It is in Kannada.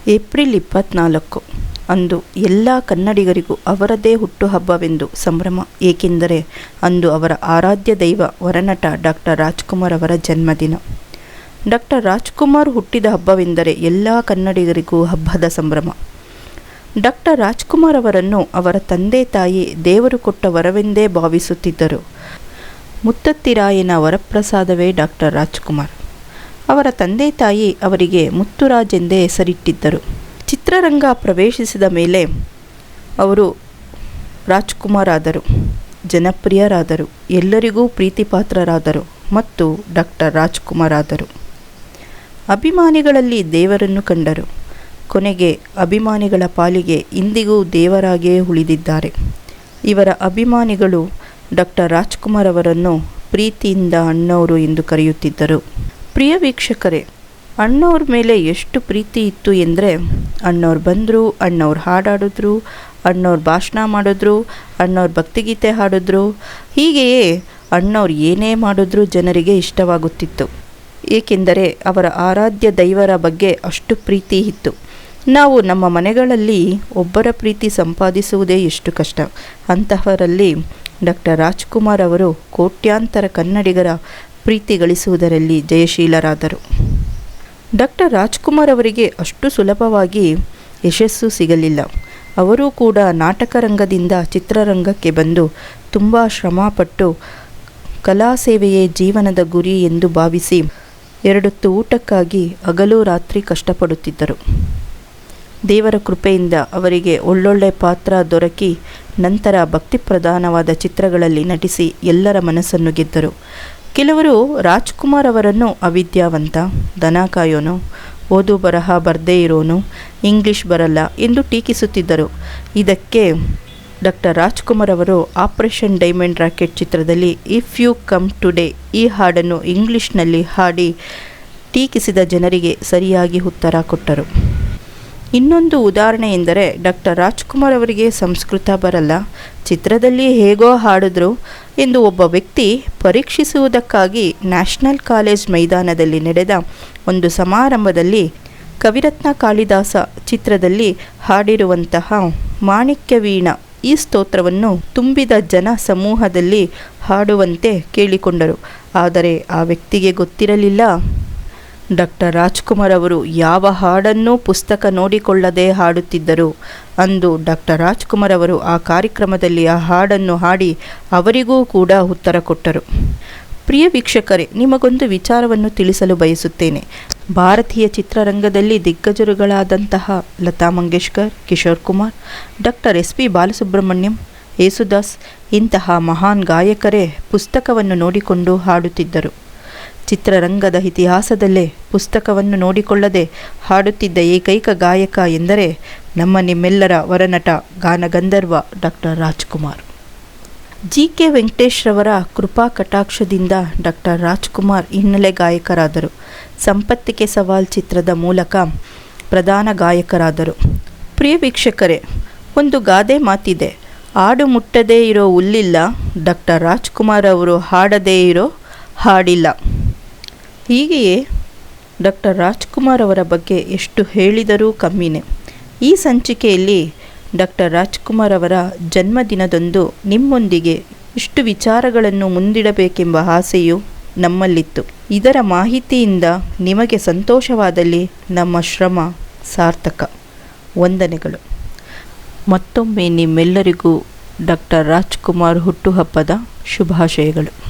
ಏಪ್ರಿಲ್ 24 ಅಂದು ಎಲ್ಲ ಕನ್ನಡಿಗರಿಗೂ ಅವರದೇ ಹುಟ್ಟುಹಬ್ಬವೆಂದು ಸಂಭ್ರಮ. ಏಕೆಂದರೆ ಅಂದು ಅವರ ಆರಾಧ್ಯ ದೈವ ವರನಟ ಡಾಕ್ಟರ್ ರಾಜ್ಕುಮಾರ್ ಅವರ ಜನ್ಮದಿನ. ಡಾಕ್ಟರ್ ರಾಜ್ಕುಮಾರ್ ಹುಟ್ಟಿದ ಹಬ್ಬವೆಂದರೆ ಎಲ್ಲ ಕನ್ನಡಿಗರಿಗೂ ಹಬ್ಬದ ಸಂಭ್ರಮ. ಡಾಕ್ಟರ್ ರಾಜ್ಕುಮಾರ್ ಅವರನ್ನು ಅವರ ತಂದೆ ತಾಯಿ ದೇವರು ಕೊಟ್ಟ ವರವೆಂದೇ ಭಾವಿಸುತ್ತಿದ್ದರು. ಮುತ್ತತ್ತಿರಾಯನ ವರಪ್ರಸಾದವೇ ಡಾಕ್ಟರ್ ರಾಜ್ಕುಮಾರ್. ಅವರ ತಂದೆ ತಾಯಿ ಅವರಿಗೆ ಮುತ್ತುರಾಜ್ ಎಂದೇ ಹೆಸರಿಟ್ಟಿದ್ದರು. ಚಿತ್ರರಂಗ ಪ್ರವೇಶಿಸಿದ ಮೇಲೆ ಅವರು ರಾಜ್ಕುಮಾರ್ ಆದರು, ಜನಪ್ರಿಯರಾದರು, ಎಲ್ಲರಿಗೂ ಪ್ರೀತಿಪಾತ್ರರಾದರು ಮತ್ತು ಡಾಕ್ಟರ್ ರಾಜ್ಕುಮಾರ್ ಆದರು. ಅಭಿಮಾನಿಗಳಲ್ಲಿ ದೇವರನ್ನು ಕಂಡರು. ಕೊನೆಗೆ ಅಭಿಮಾನಿಗಳ ಪಾಲಿಗೆ ಇಂದಿಗೂ ದೇವರಾಗಿಯೇ ಉಳಿದಿದ್ದಾರೆ. ಇವರ ಅಭಿಮಾನಿಗಳು ಡಾಕ್ಟರ್ ರಾಜ್ಕುಮಾರ್ ಅವರನ್ನು ಪ್ರೀತಿಯಿಂದ ಅಣ್ಣವರು ಎಂದು ಕರೆಯುತ್ತಿದ್ದರು. ಪ್ರಿಯ ವೀಕ್ಷಕರೇ, ಅಣ್ಣವ್ರ ಮೇಲೆ ಎಷ್ಟು ಪ್ರೀತಿ ಇತ್ತು ಎಂದರೆ, ಅಣ್ಣವ್ರು ಬಂದರು, ಅಣ್ಣವ್ರು ಹಾಡಾಡಿದ್ರು, ಅಣ್ಣವ್ರು ಭಾಷಣ ಮಾಡಿದ್ರು, ಅಣ್ಣವ್ರು ಭಕ್ತಿಗೀತೆ ಹಾಡಿದ್ರು. ಹೀಗೆಯೇ ಅಣ್ಣವ್ರು ಏನೇ ಮಾಡಿದ್ರೂ ಜನರಿಗೆ ಇಷ್ಟವಾಗುತ್ತಿತ್ತು. ಏಕೆಂದರೆ ಅವರ ಆರಾಧ್ಯ ದೈವರ ಬಗ್ಗೆ ಅಷ್ಟು ಪ್ರೀತಿ ಇತ್ತು. ನಾವು ನಮ್ಮ ಮನೆಗಳಲ್ಲಿ ಒಬ್ಬರ ಪ್ರೀತಿ ಸಂಪಾದಿಸುವುದೇ ಎಷ್ಟು ಕಷ್ಟ. ಅಂತಹವರಲ್ಲಿ ಡಾಕ್ಟರ್ ರಾಜ್ಕುಮಾರ್ ಅವರು ಕೋಟ್ಯಾಂತರ ಕನ್ನಡಿಗರ ಪ್ರೀತಿ ಗಳಿಸುವುದರಲ್ಲಿ ಜಯಶೀಲರಾದರು. ಡಾಕ್ಟರ್ ರಾಜ್ಕುಮಾರ್ ಅವರಿಗೆ ಅಷ್ಟು ಸುಲಭವಾಗಿ ಯಶಸ್ಸು ಸಿಗಲಿಲ್ಲ. ಅವರೂ ಕೂಡ ನಾಟಕ ರಂಗದಿಂದ ಚಿತ್ರರಂಗಕ್ಕೆ ಬಂದು ತುಂಬ ಶ್ರಮಪಟ್ಟು ಕಲಾ ಸೇವೆಯೇ ಜೀವನದ ಗುರಿ ಎಂದು ಭಾವಿಸಿ ಎರಡೊತ್ತು ಊಟಕ್ಕಾಗಿ ಹಗಲು ರಾತ್ರಿ ಕಷ್ಟಪಡುತ್ತಿದ್ದರು. ದೇವರ ಕೃಪೆಯಿಂದ ಅವರಿಗೆ ಒಳ್ಳೊಳ್ಳೆ ಪಾತ್ರ ದೊರಕಿ ನಂತರ ಭಕ್ತಿ ಪ್ರಧಾನವಾದ ಚಿತ್ರಗಳಲ್ಲಿ ನಟಿಸಿ ಎಲ್ಲರ ಮನಸ್ಸನ್ನು ಗೆದ್ದರು. ಕೆಲವರು ರಾಜ್ಕುಮಾರ್ ಅವರನ್ನು ಅವಿದ್ಯಾವಂತ, ದನ ಕಾಯೋನು, ಓದು ಬರಹ ಬರದೇ ಇರೋನು, ಇಂಗ್ಲಿಷ್ ಬರಲ್ಲ ಎಂದು ಟೀಕಿಸುತ್ತಿದ್ದರು. ಇದಕ್ಕೆ ಡಾಕ್ಟರ್ ರಾಜ್ಕುಮಾರ್ ಅವರು ಆಪರೇಷನ್ ಡೈಮಂಡ್ ರಾಕೆಟ್ ಚಿತ್ರದಲ್ಲಿ ಇಫ್ ಯು ಕಮ್ ಟುಡೇ ಈ ಹಾಡನ್ನು ಇಂಗ್ಲಿಷ್ನಲ್ಲಿ ಹಾಡಿ ಟೀಕಿಸಿದ ಜನರಿಗೆ ಸರಿಯಾಗಿ ಉತ್ತರ ಕೊಟ್ಟರು. ಇನ್ನೊಂದು ಉದಾಹರಣೆ ಎಂದರೆ, ಡಾಕ್ಟರ್ ರಾಜ್ಕುಮಾರ್ ಅವರಿಗೆ ಸಂಸ್ಕೃತ ಬರಲ್ಲ, ಚಿತ್ರದಲ್ಲಿ ಹೇಗೋ ಹಾಡಿದ್ರು ಎಂದು ಒಬ್ಬ ವ್ಯಕ್ತಿ ಪರೀಕ್ಷಿಸುವುದಕ್ಕಾಗಿ ನ್ಯಾಷನಲ್ ಕಾಲೇಜ್ ಮೈದಾನದಲ್ಲಿ ನಡೆದ ಒಂದು ಸಮಾರಂಭದಲ್ಲಿ ಕವಿರತ್ನ ಕಾಳಿದಾಸ ಚಿತ್ರದಲ್ಲಿ ಹಾಡಿರುವಂತಹ ಮಾಣಿಕ್ಯವೀಣ ಈ ಸ್ತೋತ್ರವನ್ನು ತುಂಬಿದ ಜನ ಸಮೂಹದಲ್ಲಿ ಹಾಡುವಂತೆ ಕೇಳಿಕೊಂಡರು. ಆದರೆ ಆ ವ್ಯಕ್ತಿಗೆ ಗೊತ್ತಿರಲಿಲ್ಲ ಡಾಕ್ಟರ್ ರಾಜ್ಕುಮಾರ್ ಅವರು ಯಾವ ಹಾಡನ್ನೂ ಪುಸ್ತಕ ನೋಡಿಕೊಳ್ಳದೆ ಹಾಡುತ್ತಿದ್ದರು. ಅಂದು ಡಾಕ್ಟರ್ ರಾಜ್ಕುಮಾರ್ ಅವರು ಆ ಕಾರ್ಯಕ್ರಮದಲ್ಲಿ ಆ ಹಾಡನ್ನು ಹಾಡಿ ಅವರಿಗೂ ಕೂಡ ಉತ್ತರ ಕೊಟ್ಟರು. ಪ್ರಿಯ ವೀಕ್ಷಕರೇ, ನಿಮಗೊಂದು ವಿಚಾರವನ್ನು ತಿಳಿಸಲು ಬಯಸುತ್ತೇನೆ. ಭಾರತೀಯ ಚಿತ್ರರಂಗದಲ್ಲಿ ದಿಗ್ಗಜರುಗಳಾದಂತಹ ಲತಾ ಮಂಗೇಶ್ಕರ್, ಕಿಶೋರ್ ಕುಮಾರ್, ಡಾಕ್ಟರ್ SP ಬಾಲಸುಬ್ರಹ್ಮಣ್ಯಂ, ಯೇಸುದಾಸ್ ಇಂತಹ ಮಹಾನ್ ಗಾಯಕರೇ ಪುಸ್ತಕವನ್ನು ನೋಡಿಕೊಂಡು ಹಾಡುತ್ತಿದ್ದರು. ಚಿತ್ರರಂಗದ ಇತಿಹಾಸದಲ್ಲೇ ಪುಸ್ತಕವನ್ನು ನೋಡಿಕೊಳ್ಳದೆ ಹಾಡುತ್ತಿದ್ದ ಏಕೈಕ ಗಾಯಕ ಎಂದರೆ ನಿಮ್ಮೆಲ್ಲರ ವರನಟ ಗಾನಗಂಧರ್ವ ಡಾಕ್ಟರ್ ರಾಜ್ಕುಮಾರ್. GK ವೆಂಕಟೇಶ್ ರವರ ಕೃಪಾ ಕಟಾಕ್ಷದಿಂದ ಡಾಕ್ಟರ್ ರಾಜ್ಕುಮಾರ್ ಹಿನ್ನೆಲೆ ಗಾಯಕರಾದರು. ಸಂಪತ್ತಿಗೆ ಸವಾಲ್ ಚಿತ್ರದ ಮೂಲಕ ಪ್ರಧಾನ ಗಾಯಕರಾದರು. ಪ್ರಿಯ ವೀಕ್ಷಕರೇ, ಒಂದು ಗಾದೆ ಮಾತಿದೆ, ಹಾಡು ಮುಟ್ಟದೇ ಇರೋ ಹುಲ್ಲಿಲ್ಲ, ಡಾಕ್ಟರ್ ರಾಜ್ಕುಮಾರ್ ಅವರು ಹಾಡದೇ ಇರೋ ಹಾಡಿಲ್ಲ. ಹೀಗೆಯೇ ಡಾಕ್ಟರ್ ರಾಜ್ಕುಮಾರ್ ಅವರ ಬಗ್ಗೆ ಎಷ್ಟು ಹೇಳಿದರೂ ಕಮ್ಮಿನೇ. ಈ ಸಂಚಿಕೆಯಲ್ಲಿ ಡಾಕ್ಟರ್ ರಾಜ್ಕುಮಾರ್ ಅವರ ಜನ್ಮದಿನದಂದು ನಿಮ್ಮೊಂದಿಗೆ ಇಷ್ಟು ವಿಚಾರಗಳನ್ನು ಮುಂದಿಡಬೇಕೆಂಬ ಆಸೆಯು ನಮ್ಮಲ್ಲಿತ್ತು. ಇದರ ಮಾಹಿತಿಯಿಂದ ನಿಮಗೆ ಸಂತೋಷವಾದಲ್ಲಿ ನಮ್ಮ ಶ್ರಮ ಸಾರ್ಥಕ. ವಂದನೆಗಳು. ಮತ್ತೊಮ್ಮೆ ನಿಮ್ಮೆಲ್ಲರಿಗೂ ಡಾಕ್ಟರ್ ರಾಜ್ಕುಮಾರ್ ಹುಟ್ಟುಹಬ್ಬದ ಶುಭಾಶಯಗಳು.